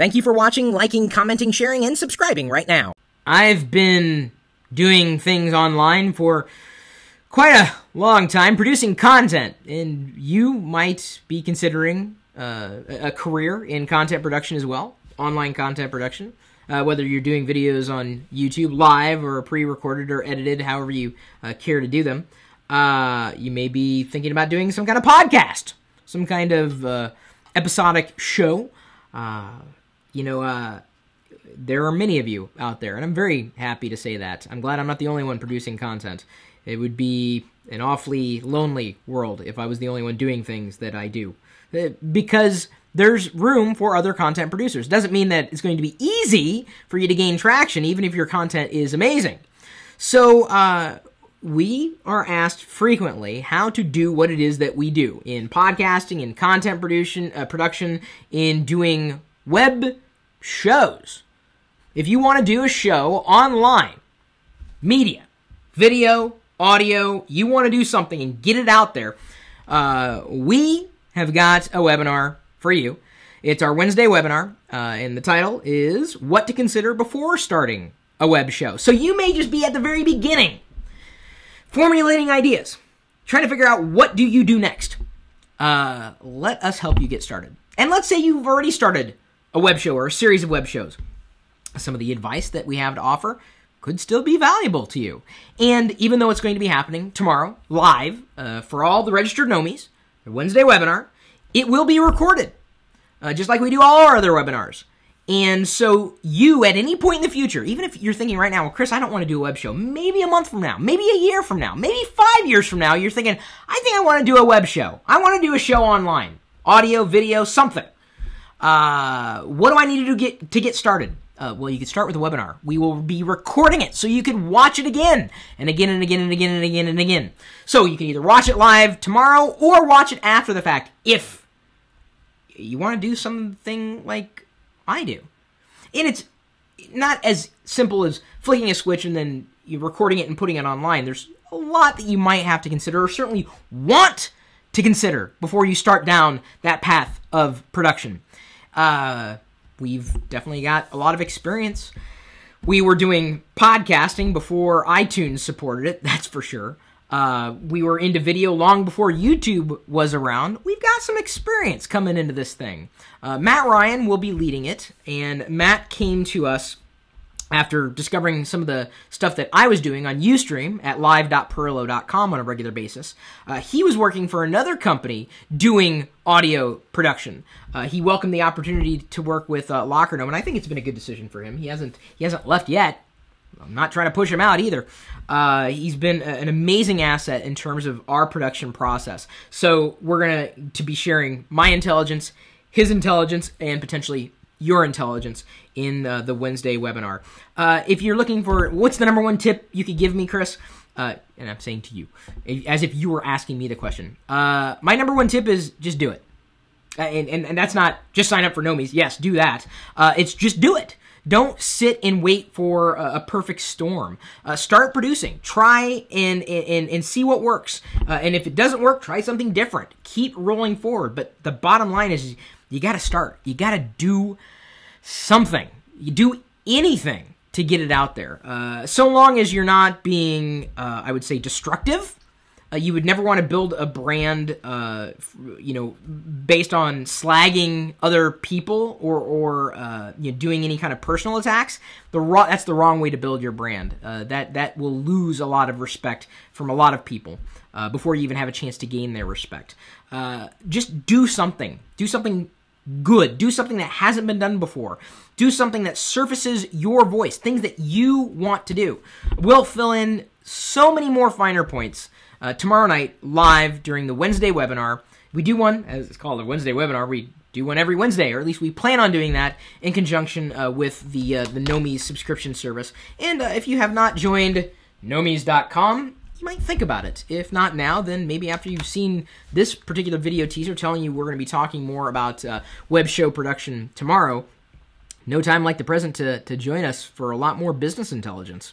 Thank you for watching, liking, commenting, sharing, and subscribing right now. I've been doing things online for quite a long time, producing content, and you might be considering a career in content production as well, online content production, whether you're doing videos on YouTube live or pre-recorded or edited, however you care to do them. You may be thinking about doing some kind of podcast, some kind of episodic show. There are many of you out there, and I'm very happy to say that. I'm glad I'm not the only one producing content. It would be an awfully lonely world if I was the only one doing things that I do. Because there's room for other content producers. Doesn't mean that it's going to be easy for you to gain traction, even if your content is amazing. So, we are asked frequently how to do what it is that we do in podcasting, in content production, in doing web shows. If you want to do a show online, media, video, audio, you want to do something and get it out there, we have got a webinar for you. It's our Wednesday webinar, and the title is What to Consider Before Starting a Web Show. So you may just be at the very beginning, formulating ideas, trying to figure out what do you do next. Let us help you get started. And let's say you've already started a web show or a series of web shows. Some of the advice that we have to offer could still be valuable to you. And even though it's going to be happening tomorrow, live, for all the registered Nomies, the Wednesday webinar, it will be recorded, just like we do all our other webinars. And so you, at any point in the future, even if you're thinking right now, well, Chris, I don't want to do a web show, maybe a month from now, maybe a year from now, maybe 5 years from now, you're thinking, I think I want to do a web show. I want to do a show online, audio, video, something. What do I need to do to get started? Well, you can start with a webinar. We will be recording it so you can watch it again and again and again and again and again and again. So you can either watch it live tomorrow or watch it after the fact if you want to do something like I do. And it's not as simple as flicking a switch and then you're recording it and putting it online. There's a lot that you might have to consider or certainly want to consider before you start down that path of production. We've definitely got a lot of experience. We were doing podcasting before iTunes supported it, that's for sure. We were into video long before YouTube was around. We've got some experience coming into this thing. Matt Ryan will be leading it, and Matt came to us after discovering some of the stuff that I was doing on Ustream at live.perillo.com on a regular basis. He was working for another company doing audio production. He welcomed the opportunity to work with Lockernome, and I think it's been a good decision for him. He hasn't left yet. I'm not trying to push him out either. He's been an amazing asset in terms of our production process. So we're going to be sharing my intelligence, his intelligence, and potentially your intelligence in the Wednesday webinar. If you're looking for what's the number one tip you could give me, Chris, and I'm saying to you, as if you were asking me the question, my number one tip is just do it. And that's not just sign up for Nomies. Yes, do that. It's just do it. Don't sit and wait for a perfect storm. Start producing. Try and see what works. And if it doesn't work, try something different. Keep rolling forward. But the bottom line is you got to start. You got to do something. You do anything to get it out there. So long as you're not being, I would say, destructive. You would never want to build a brand, based on slagging other people or doing any kind of personal attacks. That's the wrong way to build your brand. That will lose a lot of respect from a lot of people before you even have a chance to gain their respect. Just do something. Do something good. Do something that hasn't been done before. Do something that surfaces your voice, things that you want to do. We'll fill in so many more finer points tomorrow night, live during the Wednesday webinar. We do one, as it's called, a Wednesday webinar. We do one every Wednesday, or at least we plan on doing that in conjunction with the Nomies subscription service. And if you have not joined Nomies.com, you might think about it. If not now, then maybe after you've seen this particular video teaser telling you we're going to be talking more about web show production tomorrow, no time like the present to join us for a lot more business intelligence.